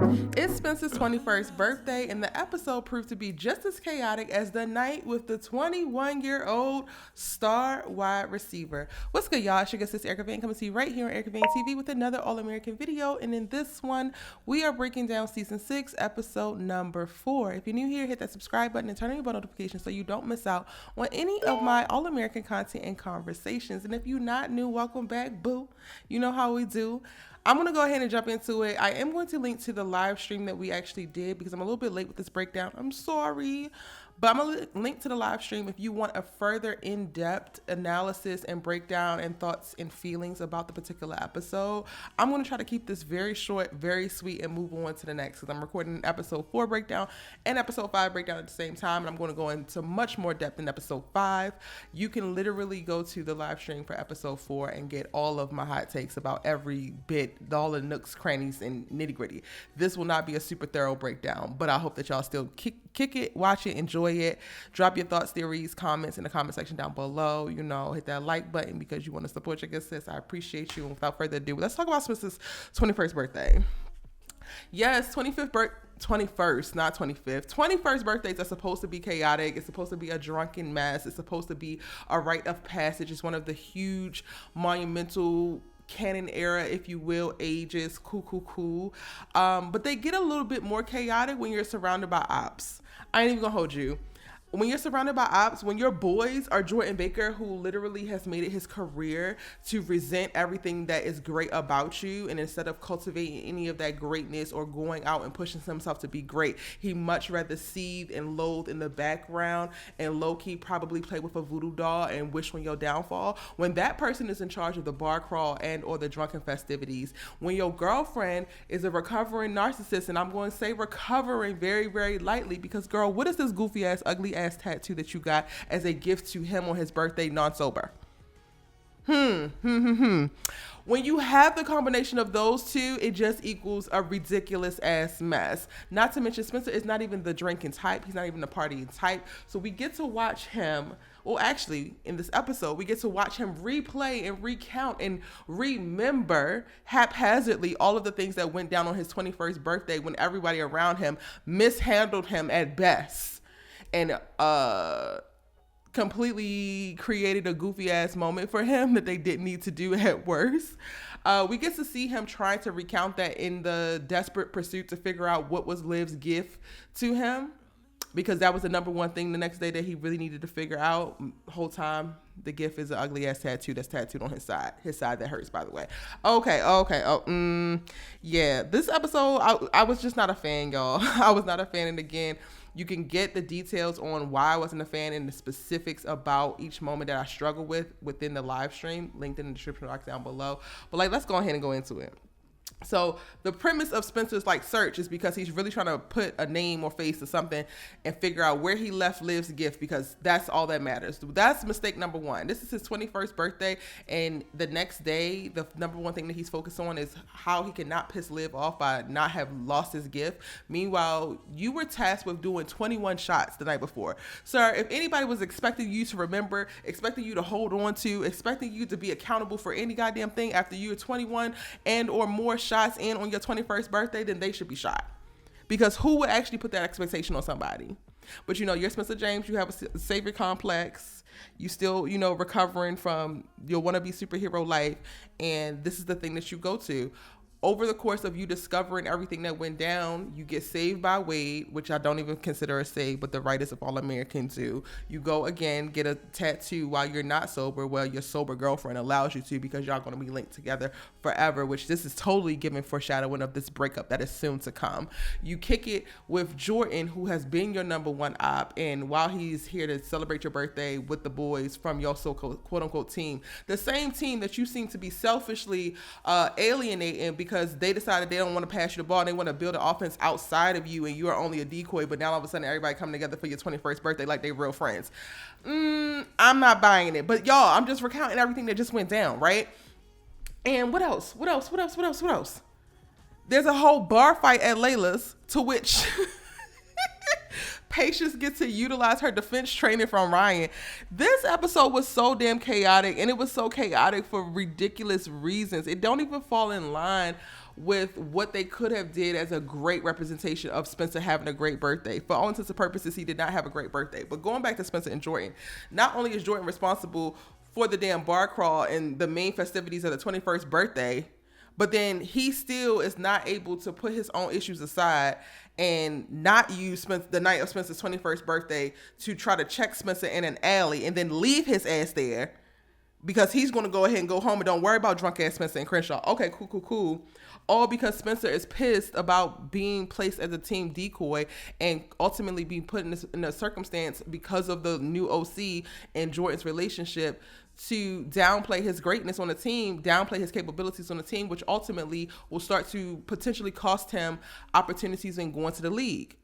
It's Spencer's 21st birthday, and the episode proved to be just as chaotic as the night with the 21-year-old star wide receiver. What's good, y'all? It's your guest, Erica Vane, coming to you right here on Erica Vane TV with another All-American video. And in this one, we are breaking down Season 6, Episode number 4. If you're new here, hit that subscribe button and turn on your bell notifications so you don't miss out on any of my All-American content and conversations. And if you're not new, welcome back, boo. You know how we do. I'm going to go ahead and jump into it. I am going to link to the live stream that we actually did because I'm a little bit late with this breakdown. I'm sorry. But I'm going to link to the live stream if you want a further in-depth analysis and breakdown and thoughts and feelings about the particular episode. I'm going to try to keep this very short, very sweet, and move on to the next because I'm recording an episode 4 breakdown and episode 5 breakdown at the same time. And I'm going to go into much more depth in episode 5. You can literally go to the live stream for episode 4 and get all of my hot takes about every bit, all the nooks, crannies, and nitty gritty. This will not be a super thorough breakdown, but I hope that y'all still kick it, watch it, enjoy it. Drop your thoughts, theories, comments in the comment section down below. You know, hit that like button because you want to support your good sis. I appreciate you. And without further ado, let's talk about Spencer's 21st birthday. Yes, 21st, not 25th. 21st birthdays are supposed to be chaotic. It's supposed to be a drunken mess. It's supposed to be a rite of passage. It's one of the huge monumental canon era, if you will, ages, cool. But they get a little bit more chaotic when you're surrounded by ops. I ain't even gonna hold you. When you're surrounded by ops, when your boys are Jordan Baker, who literally has made it his career to resent everything that is great about you, and instead of cultivating any of that greatness or going out and pushing himself to be great, he much rather seethe and loathe in the background and low-key probably play with a voodoo doll and wish on your downfall. When that person is in charge of the bar crawl and or the drunken festivities, when your girlfriend is a recovering narcissist, and I'm going to say recovering very, very lightly because, girl, what is this goofy-ass, ugly-ass tattoo that you got as a gift to him on his birthday non-sober? When you have the combination of those two, it just equals a ridiculous ass mess. Not to mention Spencer is not even the drinking type. He's not even the partying type. So we get to watch him, well, actually, in this episode, we get to watch him replay and recount and remember haphazardly all of the things that went down on his 21st birthday when everybody around him mishandled him at best. And completely created a goofy ass moment for him that they didn't need to do at worst. We get to see him trying to recount that in the desperate pursuit to figure out what was Liv's gift to him, because that was the number one thing the next day that he really needed to figure out. Whole time, the gift is an ugly ass tattoo that's tattooed on his side that hurts, by the way. Okay. Yeah, this episode, I was just not a fan, y'all. I was not a fan. And again, you can get the details on why I wasn't a fan and the specifics about each moment that I struggle with within the live stream, linked in the description box down below. But let's go ahead and go into it. So the premise of Spencer's search is because he's really trying to put a name or face to something and figure out where he left Liv's gift, because that's all that matters. That's mistake number one. This is his 21st birthday, and the next day, the number one thing that he's focused on is how he cannot piss Liv off by not have lost his gift. Meanwhile, you were tasked with doing 21 shots the night before. Sir, if anybody was expecting you to remember, expecting you to hold on to, expecting you to be accountable for any goddamn thing after you're 21 and or more shots in on your 21st birthday, then they should be shot. Because who would actually put that expectation on somebody? But you're Spencer James, you have a savior complex, you still, recovering from your wannabe superhero life, and this is the thing that you go to. Over the course of you discovering everything that went down, you get saved by Wade, which I don't even consider a save, but the writers of All Americans do. You go again, get a tattoo while you're not sober. Well, your sober girlfriend allows you to, because y'all going to be linked together forever, which this is totally giving foreshadowing of this breakup that is soon to come. You kick it with Jordan, who has been your number one op, and while he's here to celebrate your birthday with the boys from your so-called quote-unquote team, the same team that you seem to be selfishly alienating because they decided they don't want to pass you the ball and they want to build an offense outside of you, and you are only a decoy, but now all of a sudden everybody coming together for your 21st birthday like they real friends. I'm not buying it. But y'all, I'm just recounting everything that just went down, right? And what else? There's a whole bar fight at Layla's, to which Patience gets to utilize her defense training from Ryan. This episode was so damn chaotic, and it was so chaotic for ridiculous reasons. It don't even fall in line with what they could have did as a great representation of Spencer having a great birthday. For all intents and purposes, he did not have a great birthday. But going back to Spencer and Jordan, not only is Jordan responsible for the damn bar crawl and the main festivities of the 21st birthday, but then he still is not able to put his own issues aside and not use the night of Spencer's 21st birthday to try to check Spencer in an alley and then leave his ass there because he's going to go ahead and go home and don't worry about drunk ass Spencer and Crenshaw. Okay, cool. All because Spencer is pissed about being placed as a team decoy and ultimately being put in a circumstance because of the new OC and Jordan's relationship to downplay his greatness on the team, downplay his capabilities on the team, which ultimately will start to potentially cost him opportunities in going to the league.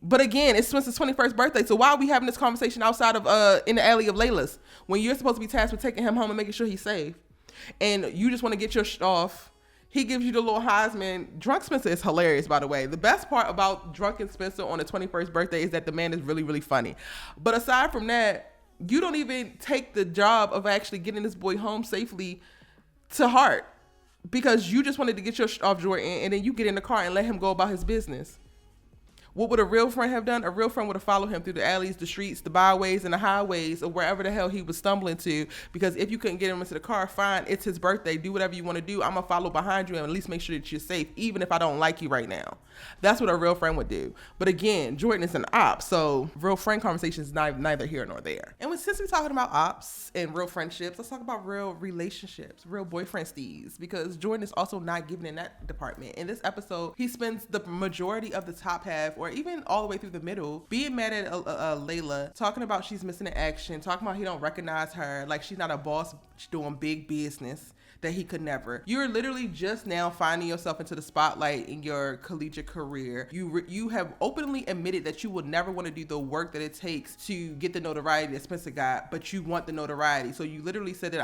But again, it's Spencer's 21st birthday, so why are we having this conversation outside of in the alley of Layla's when you're supposed to be tasked with taking him home and making sure he's safe? And you just want to get your shit off. He gives you the little Heisman. Drunk Spencer is hilarious, by the way. The best part about drunken Spencer on the 21st birthday is that the man is really, really funny. But aside from that, you don't even take the job of actually getting this boy home safely to heart because you just wanted to get your shit off Jordan and then you get in the car and let him go about his business. What would a real friend have done? A real friend would have followed him through the alleys, the streets, the byways, and the highways, or wherever the hell he was stumbling to. Because if you couldn't get him into the car, fine, it's his birthday. Do whatever you want to do. I'm going to follow behind you and at least make sure that you're safe, even if I don't like you right now. That's what a real friend would do. But again, Jordan is an op, so real friend conversation is neither here nor there. And since we're talking about ops and real friendships, let's talk about real relationships, real boyfriend stees, because Jordan is also not giving in that department. In this episode, he spends the majority of the top half, or even all the way through the middle, being mad at Layla, talking about she's missing in action, talking about he don't recognize her, like she's not a boss doing big business, that he could never. You're literally just now finding yourself into the spotlight in your collegiate career. You have openly admitted that you would never want to do the work that it takes to get the notoriety that Spencer got, but you want the notoriety. So you literally said that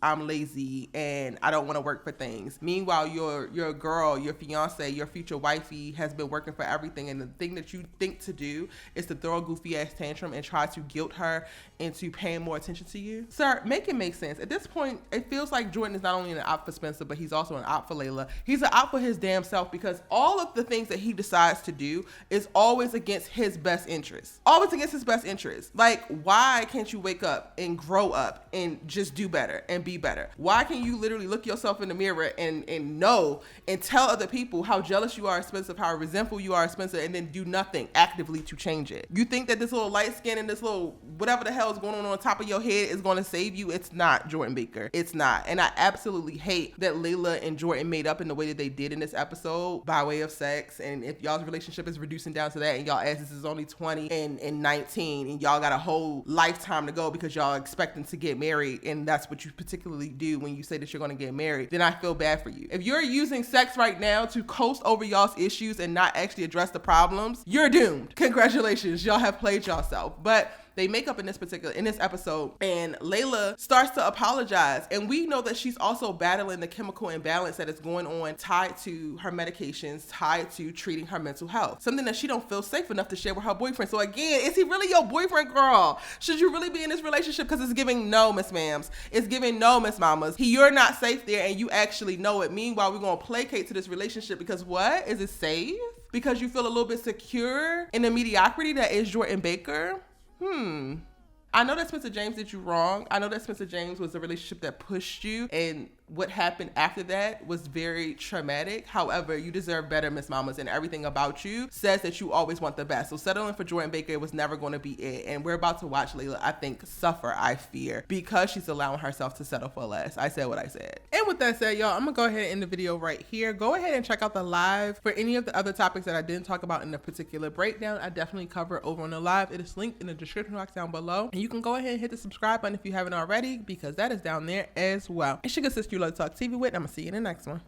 I'm lazy and I don't want to work for things. Meanwhile, your girl, your fiance, your future wifey has been working for everything. And the thing that you think to do is to throw a goofy ass tantrum and try to guilt her into paying more attention to you. Sir, make it make sense. At this point, it feels like Jordan is not only an op for Spencer, but he's also an op for Layla. He's an op for his damn self because all of the things that he decides to do is always against his best interest. Always against his best interest. Like, why can't you wake up and grow up and just do better and be better? Why can't you literally look yourself in the mirror and know and tell other people how jealous you are of Spencer, how resentful you are of Spencer, and then do nothing actively to change it? You think that this little light skin and this little whatever the hell is going on top of your head is going to save you? It's not, Jordan Baker. It's not. And I absolutely hate that Layla and Jordan made up in the way that they did in this episode by way of sex. And if y'all's relationship is reducing down to that and y'all asses is only 20 and 19 and y'all got a whole lifetime to go because y'all expecting to get married and that's what you particularly do when you say that you're going to get married, then I feel bad for you. If you're using sex right now to coast over y'all's issues and not actually address the problems, you're doomed. Congratulations, y'all have played yourself. But they make up in this episode, and Layla starts to apologize. And we know that she's also battling the chemical imbalance that is going on tied to her medications, tied to treating her mental health. Something that she don't feel safe enough to share with her boyfriend. So again, is he really your boyfriend, girl? Should you really be in this relationship? Because it's giving no, Miss Ma'ams. It's giving no, Miss Mamas. You're not safe there and you actually know it. Meanwhile, we're going to placate to this relationship because what? Is it safe? Because you feel a little bit secure in the mediocrity that is Jordan Baker? I know that Spencer James did you wrong. I know that Spencer James was a relationship that pushed you, and what happened after that was very traumatic. However, you deserve better, Miss Mamas, and everything about you says that you always want the best. So settling for Jordan Baker was never going to be it. And we're about to watch Layla, I think, suffer, I fear, because she's allowing herself to settle for less. I said what I said. And with that said, y'all, I'm going to go ahead and end the video right here. Go ahead and check out the live for any of the other topics that I didn't talk about in the particular breakdown. I definitely cover over on the live. It is linked in the description box down below. And you can go ahead and hit the subscribe button if you haven't already, because that is down there as well. It's your good sister you love to talk TV with. I'm going to see you in the next one.